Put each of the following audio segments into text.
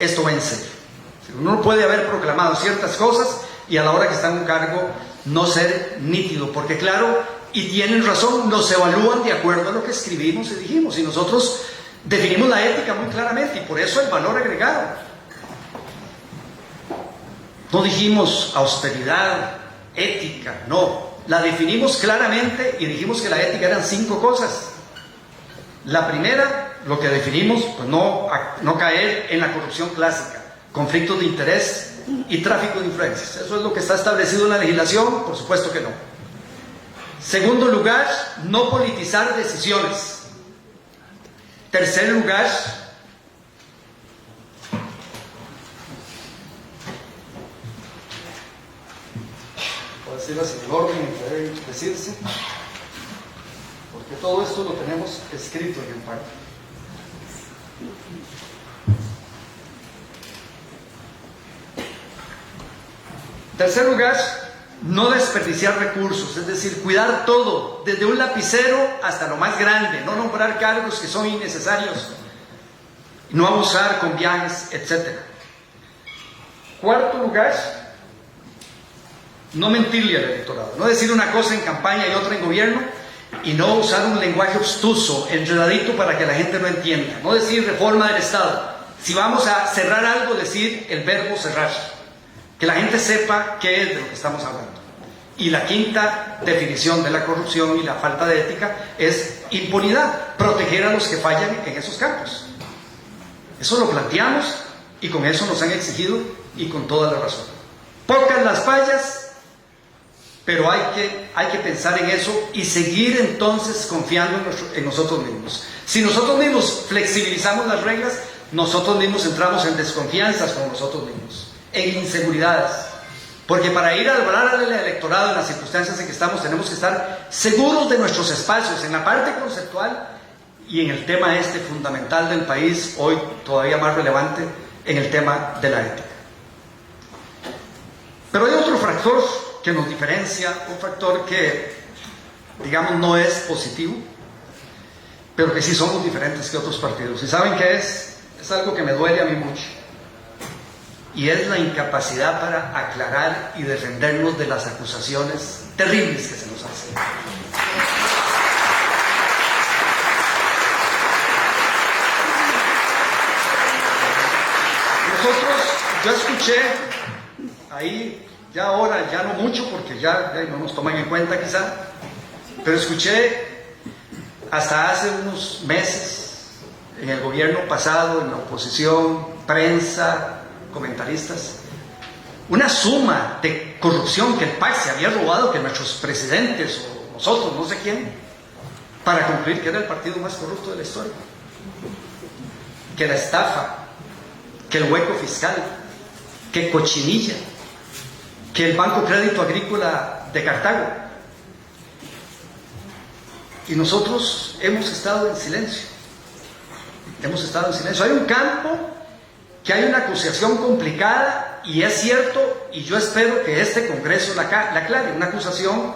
esto va en serio. Uno no puede haber proclamado ciertas cosas y a la hora que está en un cargo no ser nítido, porque claro, y tienen razón, nos evalúan de acuerdo a lo que escribimos y dijimos, y nosotros definimos la ética muy claramente, y por eso el valor agregado. No dijimos austeridad, ética, no, la definimos claramente y dijimos que la ética eran 5 cosas. La primera, lo que definimos, pues no caer en la corrupción clásica, conflictos de interés y tráfico de influencias. Eso es lo que está establecido en la legislación, por supuesto que no. Segundo lugar, no politizar decisiones. Tercer lugar, voy a decirlo así, el orden en que debe decirse, porque todo esto lo tenemos escrito en el pacto. Tercer lugar, no desperdiciar recursos, es decir, cuidar todo, desde un lapicero hasta lo más grande, no nombrar cargos que son innecesarios, no abusar con viajes, etc. Cuarto lugar, no mentirle al electorado, no decir una cosa en campaña y otra en gobierno, y no usar un lenguaje obstuso, enredadito para que la gente no entienda, no decir reforma del Estado. Si vamos a cerrar algo, decir el verbo cerrar, que la gente sepa qué es de lo que estamos hablando. Y la quinta definición de la corrupción y la falta de ética es impunidad, proteger a los que fallan en esos campos. Eso lo planteamos y con eso nos han exigido y con toda la razón. Pocas las fallas, pero hay que pensar en eso y seguir entonces confiando en nosotros mismos. Si nosotros mismos flexibilizamos las reglas, nosotros mismos entramos en desconfianzas con nosotros mismos, en inseguridades, porque para ir a hablar al electorado en las circunstancias en que estamos tenemos que estar seguros de nuestros espacios en la parte conceptual y en el tema fundamental del país, hoy todavía más relevante, en el tema de la ética. Pero hay otro factor que nos diferencia, un factor que digamos no es positivo, pero que sí somos diferentes que otros partidos. ¿Y saben qué es? Es algo que me duele a mí mucho. Y es la incapacidad para aclarar y defendernos de las acusaciones terribles que se nos hacen. Yo escuché ahí, ya ahora, ya no mucho, porque ya no nos toman en cuenta quizá, pero escuché hasta hace unos meses, en el gobierno pasado, en la oposición, prensa, comentaristas, una suma de corrupción que el PAC se había robado, que nuestros presidentes o nosotros, no sé quién, para concluir que era el partido más corrupto de la historia, que la estafa, que el hueco fiscal, que Cochinilla, que el Banco Crédito Agrícola de Cartago. Y nosotros hemos estado en silencio. Hemos estado en silencio. Hay un campo que hay una acusación complicada, y es cierto, y yo espero que este Congreso la aclare, una acusación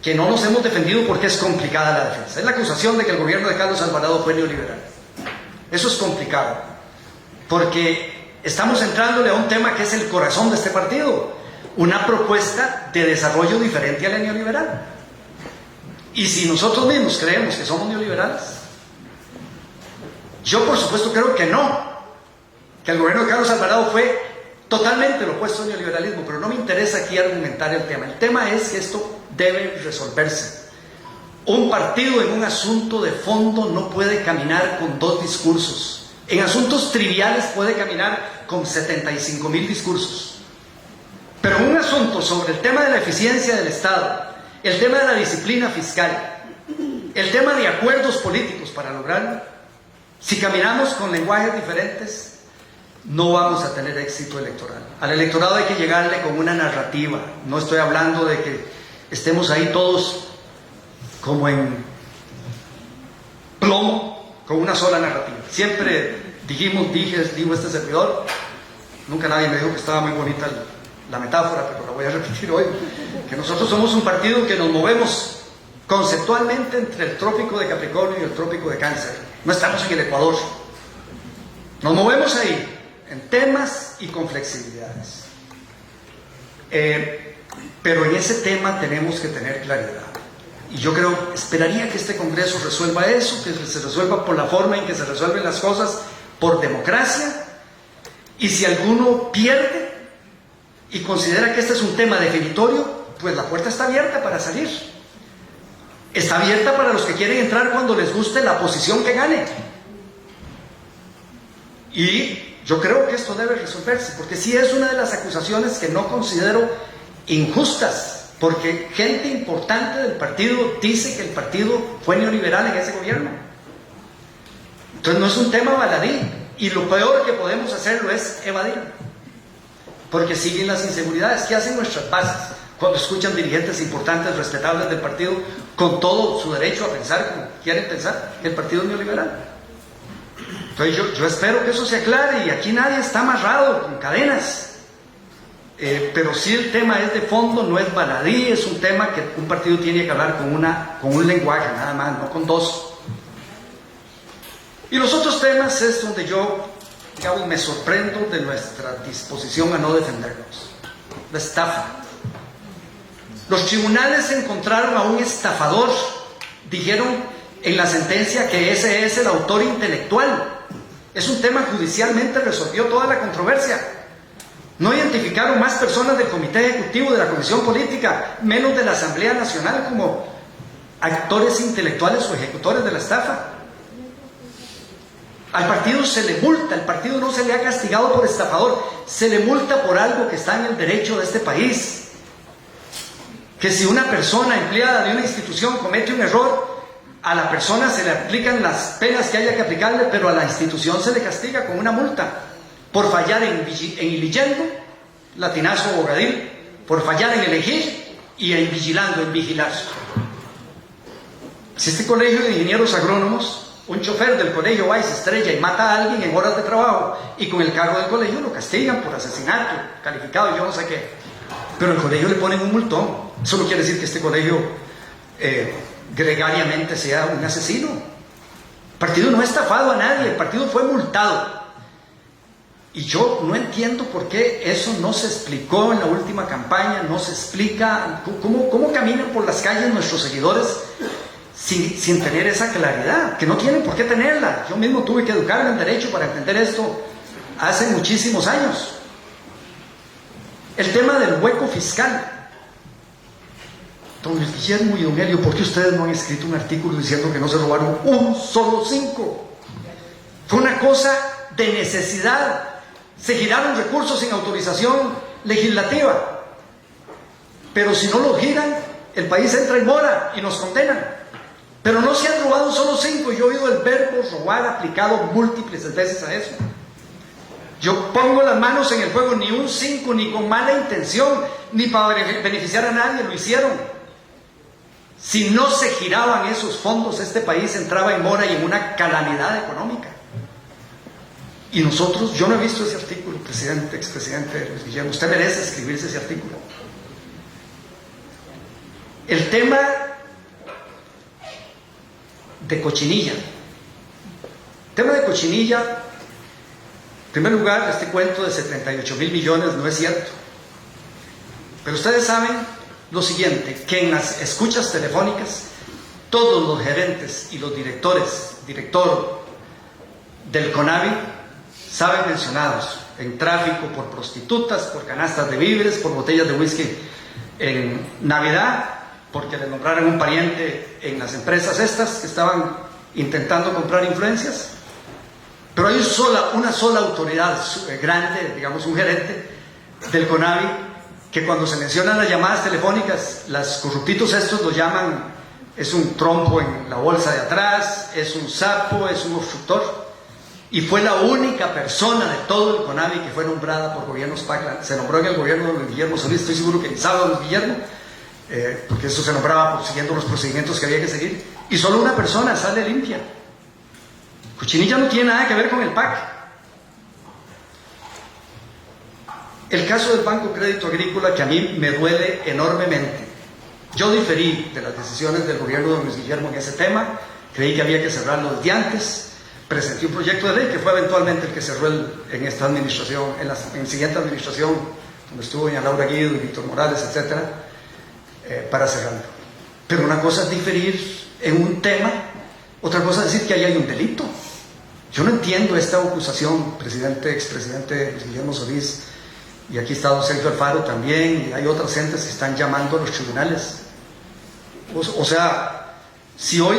que no nos hemos defendido porque es complicada la defensa. Es la acusación de que el gobierno de Carlos Alvarado fue neoliberal. Eso es complicado, porque estamos entrándole a un tema que es el corazón de este partido, una propuesta de desarrollo diferente a la neoliberal. Y si nosotros mismos creemos que somos neoliberales, yo por supuesto creo que no, que el gobierno de Carlos Alvarado fue totalmente lo opuesto al neoliberalismo, pero no me interesa aquí argumentar el tema. El tema es que esto debe resolverse. Un partido en un asunto de fondo no puede caminar con 2 discursos. En asuntos triviales puede caminar con 75,000 discursos. Pero en un asunto sobre el tema de la eficiencia del Estado, el tema de la disciplina fiscal, el tema de acuerdos políticos para lograrlo, si caminamos con lenguajes diferentes, no vamos a tener éxito electoral. Al electorado hay que llegarle con una narrativa. No estoy hablando de que estemos ahí todos como en plomo, con una sola narrativa. Siempre dijo este servidor, nunca nadie me dijo que estaba muy bonita la metáfora, pero la voy a repetir hoy, que nosotros somos un partido que nos movemos conceptualmente entre el trópico de Capricornio y el trópico de Cáncer. No estamos en el Ecuador. Nos movemos ahí, en temas y con flexibilidades. Pero en ese tema tenemos que tener claridad. Y yo esperaría que este Congreso resuelva eso, que se resuelva por la forma en que se resuelven las cosas, por democracia. Y si alguno pierde y considera que este es un tema definitorio, pues la puerta está abierta para salir. Está abierta para los que quieren entrar cuando les guste la posición que gane. Y yo creo que esto debe resolverse, porque sí es una de las acusaciones que no considero injustas, porque gente importante del partido dice que el partido fue neoliberal en ese gobierno. Entonces no es un tema baladí, y lo peor que podemos hacerlo es evadir, porque siguen las inseguridades. ¿Qué hacen nuestras bases cuando escuchan dirigentes importantes, respetables del partido, con todo su derecho a pensar como quieren pensar, que el partido es neoliberal? Entonces yo espero que eso se aclare, y aquí nadie está amarrado con cadenas. Pero sí, el tema es de fondo, no es baladí, es un tema que un partido tiene que hablar con un lenguaje nada más, no con dos. Y los otros temas es donde yo, digamos, me sorprendo de nuestra disposición a no defendernos. La estafa. Los tribunales encontraron a un estafador, dijeron en la sentencia que ese es el autor intelectual. Es un tema judicialmente resolvió toda la controversia. No identificaron más personas del Comité Ejecutivo, de la Comisión Política, menos de la Asamblea Nacional como actores intelectuales o ejecutores de la estafa. Al partido se le multa, el partido no se le ha castigado por estafador, se le multa por algo que está en el derecho de este país. Que si una persona empleada de una institución comete un error, a la persona se le aplican las penas que haya que aplicarle, pero a la institución se le castiga con una multa. Por fallar en Ilillendo, Latinazo o Bogadil, por fallar en elegir y en vigilando, en vigilar. Si este colegio de ingenieros agrónomos, un chofer del colegio va y se estrella y mata a alguien en horas de trabajo, y con el cargo del colegio lo castigan por asesinato calificado, yo no sé qué, pero al colegio le ponen un multón. Eso no quiere decir que este colegio gregariamente sea un asesino. El partido no ha estafado a nadie, el partido fue multado. Y yo no entiendo por qué eso no se explicó en la última campaña, no se explica cómo caminan por las calles nuestros seguidores sin tener esa claridad, que no tienen por qué tenerla. Yo mismo tuve que educarme en derecho para entender esto hace muchísimos años. El tema del hueco fiscal. Don Luis Guillermo y don Helio, ¿por qué ustedes no han escrito un artículo diciendo que no se robaron un solo 5? Fue una cosa de necesidad. Se giraron recursos sin autorización legislativa. Pero si no lo giran, el país entra en mora y nos condenan. Pero no se han robado un solo 5. Yo he oído el verbo robar aplicado múltiples veces a eso. Yo pongo las manos en el fuego, ni un 5, ni con mala intención, ni para beneficiar a nadie lo hicieron. Si no se giraban esos fondos, este país entraba en mora y en una calamidad económica. Y nosotros, yo no he visto ese artículo, expresidente Luis Guillermo. Usted merece escribirse ese artículo. El tema de Cochinilla. El tema de Cochinilla, en primer lugar, este cuento de 78.000 millones no es cierto. Pero ustedes saben lo siguiente, que en las escuchas telefónicas, todos los gerentes y los director del CONAVI saben mencionados en tráfico por prostitutas, por canastas de víveres, por botellas de whisky en Navidad, porque le nombraron un pariente en las empresas estas que estaban intentando comprar influencias. Pero hay una sola autoridad grande, digamos un gerente del CONAVI, que cuando se mencionan las llamadas telefónicas, los corruptitos estos lo llaman, es un trompo en la bolsa de atrás, es un sapo, es un obstructor. Y fue la única persona de todo el CONAVI que fue nombrada por gobiernos PAC. Se nombró en el gobierno de Luis Guillermo Solís, estoy seguro que ni sabe Luis Guillermo, porque eso se nombraba siguiendo los procedimientos que había que seguir. Y solo una persona sale limpia. Cochinilla no tiene nada que ver con el PAC. El caso del Banco Crédito Agrícola, que a mí me duele enormemente. Yo diferí de las decisiones del gobierno de Luis Guillermo en ese tema, creí que había que cerrarlo desde antes, presenté un proyecto de ley que fue eventualmente el que cerró en esta administración, en la siguiente administración, donde estuvo doña Laura Guido y Víctor Morales, etcétera, para cerrarlo. Pero una cosa es diferir en un tema, otra cosa es decir que ahí hay un delito. Yo no entiendo esta acusación, expresidente Guillermo Solís, y aquí está don Sergio Alfaro también, y hay otras gentes que están llamando a los tribunales. O sea, si hoy,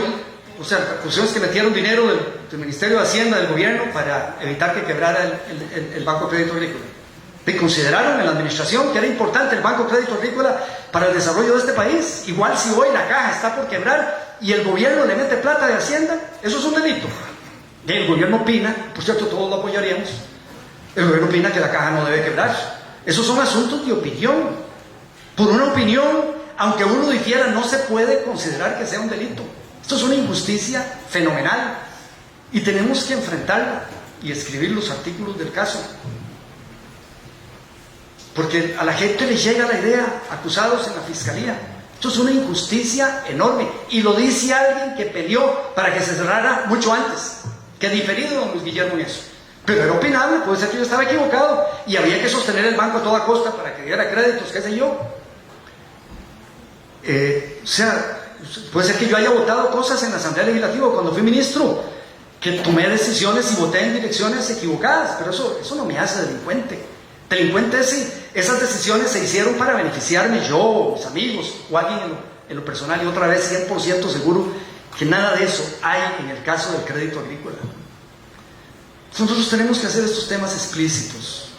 acusaciones que metieron dinero del Ministerio de Hacienda, del gobierno, para evitar que quebrara el Banco Crédito Agrícola. Y consideraron en la administración que era importante el Banco Crédito Agrícola para el desarrollo de este país. Igual si hoy la caja está por quebrar y el gobierno le mete plata de Hacienda, eso es un delito. Y el gobierno opina, por cierto, todos lo apoyaríamos, el gobierno opina que la caja no debe quebrar. Esos son asuntos de opinión. Por una opinión, aunque uno difiera, no se puede considerar que sea un delito. Esto es una injusticia fenomenal y tenemos que enfrentarla y escribir los artículos del caso. Porque a la gente le llega la idea, acusados en la fiscalía. Esto es una injusticia enorme. Y lo dice alguien que peleó para que se cerrara mucho antes, que diferido don Luis Guillermo en eso. Pero era opinable, puede ser que yo estaba equivocado y había que sostener el banco a toda costa para que diera créditos, qué sé yo. Puede ser que yo haya votado cosas en la Asamblea Legislativa cuando fui ministro, que tomé decisiones y voté en direcciones equivocadas, pero eso no me hace delincuente. Delincuente es si esas decisiones se hicieron para beneficiarme yo, mis amigos, o alguien en lo personal, y otra vez 100% seguro que nada de eso hay en el caso del crédito agrícola. Nosotros tenemos que hacer estos temas explícitos,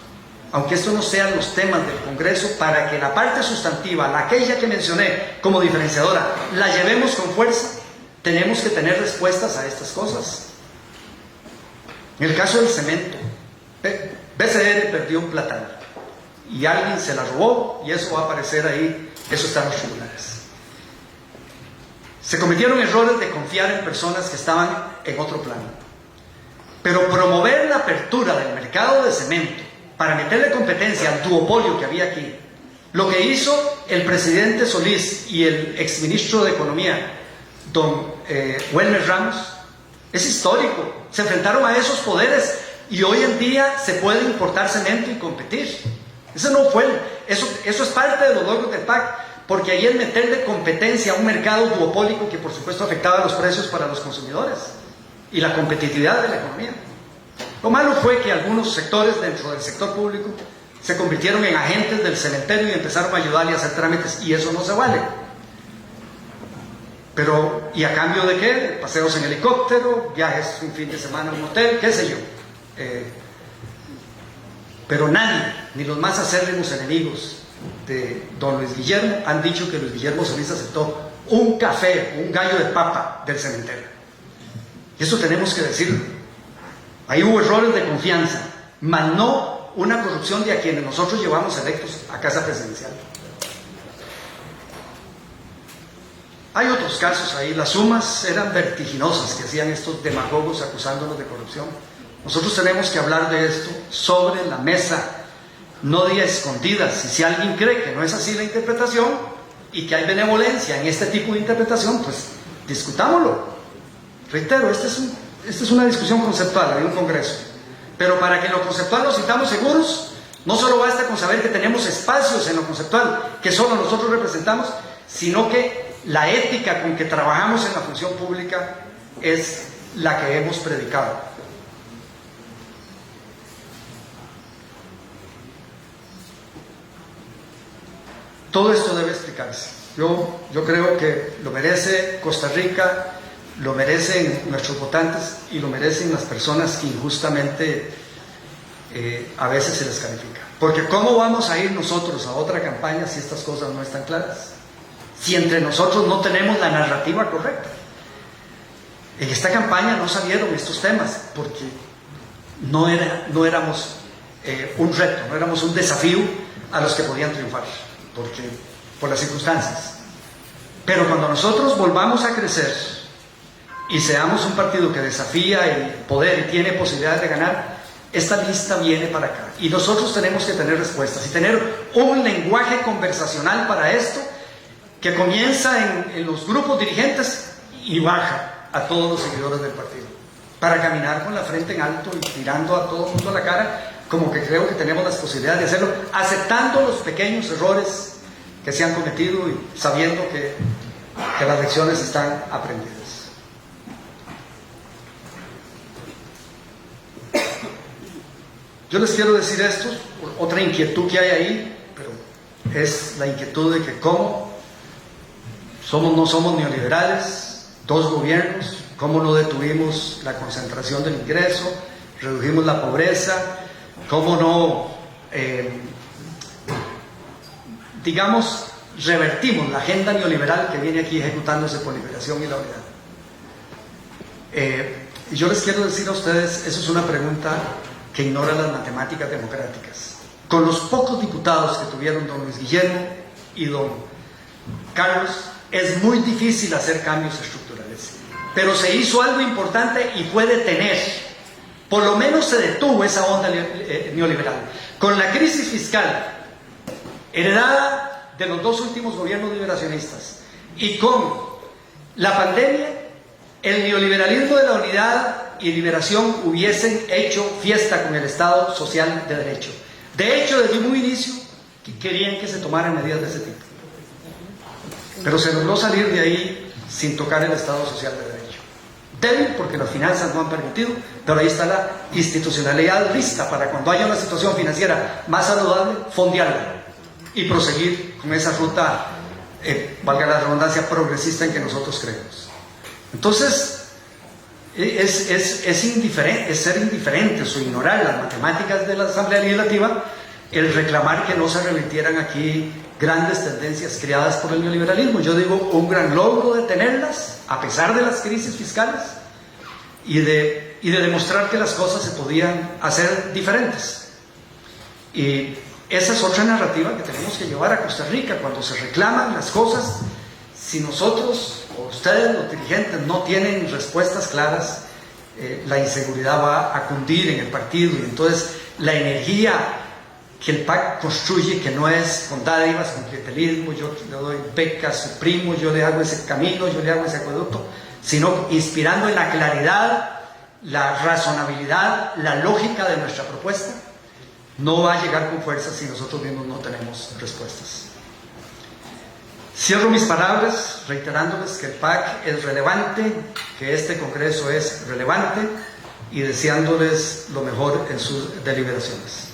aunque estos no sean los temas del Congreso, para que la parte sustantiva, aquella que mencioné como diferenciadora, la llevemos con fuerza. Tenemos que tener respuestas a estas cosas. En el caso del cemento, BCR perdió un platano y alguien se la robó y eso va a aparecer ahí, eso está en los tribunales. Se cometieron errores de confiar en personas que estaban en otro plano. Pero promover la apertura del mercado de cemento para meterle competencia al duopolio que había aquí, lo que hizo el presidente Solís y el exministro de Economía, don Welmer Ramos, es histórico. Se enfrentaron a esos poderes y hoy en día se puede importar cemento y competir. Eso es parte de los logros del PAC, porque ahí es meterle competencia a un mercado duopólico que por supuesto afectaba los precios para los consumidores y la competitividad de la economía. Lo malo fue que algunos sectores dentro del sector público se convirtieron en agentes del cementerio y empezaron a ayudarle a hacer trámites, y eso no se vale. Pero, ¿y a cambio de qué? Paseos en helicóptero, viajes un fin de semana a un hotel, qué sé yo. Pero nadie, ni los más acérrimos enemigos de don Luis Guillermo, han dicho que Luis Guillermo Solís aceptó un café, un gallo de papa del cementerio. Y eso tenemos que decirlo. Ahí hubo errores de confianza, mas no una corrupción de a quienes nosotros llevamos electos a casa presidencial. Hay otros casos ahí, las sumas eran vertiginosas que hacían estos demagogos acusándonos de corrupción. Nosotros tenemos que hablar de esto sobre la mesa, no de escondidas. Y si alguien cree que no es así la interpretación y que hay benevolencia en este tipo de interpretación, pues discutámoslo. Reitero, esta es una discusión conceptual de un congreso, pero para que en lo conceptual nos sintamos seguros, no solo basta con saber que tenemos espacios en lo conceptual que solo nosotros representamos, sino que la ética con que trabajamos en la función pública es la que hemos predicado. Todo esto debe explicarse. Yo creo que lo merece Costa Rica, lo merecen nuestros votantes y lo merecen las personas que injustamente a veces se les califica. Porque ¿cómo vamos a ir nosotros a otra campaña si estas cosas no están claras? Si entre nosotros no tenemos la narrativa correcta. En esta campaña no salieron estos temas porque no éramos un reto, no éramos un desafío a los que podían triunfar, por las circunstancias. Pero cuando nosotros volvamos a crecer y seamos un partido que desafía el poder y tiene posibilidades de ganar, esta lista viene para acá. Y nosotros tenemos que tener respuestas y tener un lenguaje conversacional para esto que comienza en los grupos dirigentes y baja a todos los seguidores del partido. para caminar con la frente en alto y mirando a todo el mundo a la cara, como que creo que tenemos las posibilidades de hacerlo, aceptando los pequeños errores que se han cometido y sabiendo que las lecciones están aprendidas. Yo les quiero decir esto, otra inquietud que hay ahí, pero es la inquietud de que cómo no somos neoliberales, 2 gobiernos, cómo no detuvimos la concentración del ingreso, redujimos la pobreza, cómo no, digamos, revertimos la agenda neoliberal que viene aquí ejecutándose por Liberación y la Unidad. Y yo les quiero decir a ustedes, eso es una pregunta que ignora las matemáticas democráticas. Con los pocos diputados que tuvieron don Luis Guillermo y don Carlos, es muy difícil hacer cambios estructurales. Pero se hizo algo importante y fue detener, por lo menos se detuvo esa onda neoliberal. Con la crisis fiscal heredada de los 2 últimos gobiernos liberacionistas y con la pandemia, el neoliberalismo de la Unidad y Liberación hubiesen hecho fiesta con el Estado Social de Derecho. De hecho, desde un muy inicio querían que se tomaran medidas de ese tipo, pero se logró salir de ahí sin tocar el Estado Social de Derecho. Débil porque las finanzas no han permitido, pero ahí está la institucionalidad lista para cuando haya una situación financiera más saludable, fondearla y proseguir con esa ruta, valga la redundancia, progresista en que nosotros creemos. Entonces, es ser indiferentes o ignorar las matemáticas de la Asamblea Legislativa el reclamar que no se revirtieran aquí grandes tendencias creadas por el neoliberalismo. Yo digo, un gran logro detenerlas a pesar de las crisis fiscales y de demostrar que las cosas se podían hacer diferentes. Y esa es otra narrativa que tenemos que llevar a Costa Rica. Cuando se reclaman las cosas, si nosotros o ustedes, los dirigentes, no tienen respuestas claras, la inseguridad va a cundir en el partido, y entonces la energía que el PAC construye, que no es con dádivas, con clientelismo, yo le doy becas, suprimo, yo le hago ese camino, yo le hago ese acueducto, sino inspirando en la claridad, la razonabilidad, la lógica de nuestra propuesta, no va a llegar con fuerza si nosotros mismos no tenemos respuestas. Cierro mis palabras reiterándoles que el PAC es relevante, que este Congreso es relevante y deseándoles lo mejor en sus deliberaciones.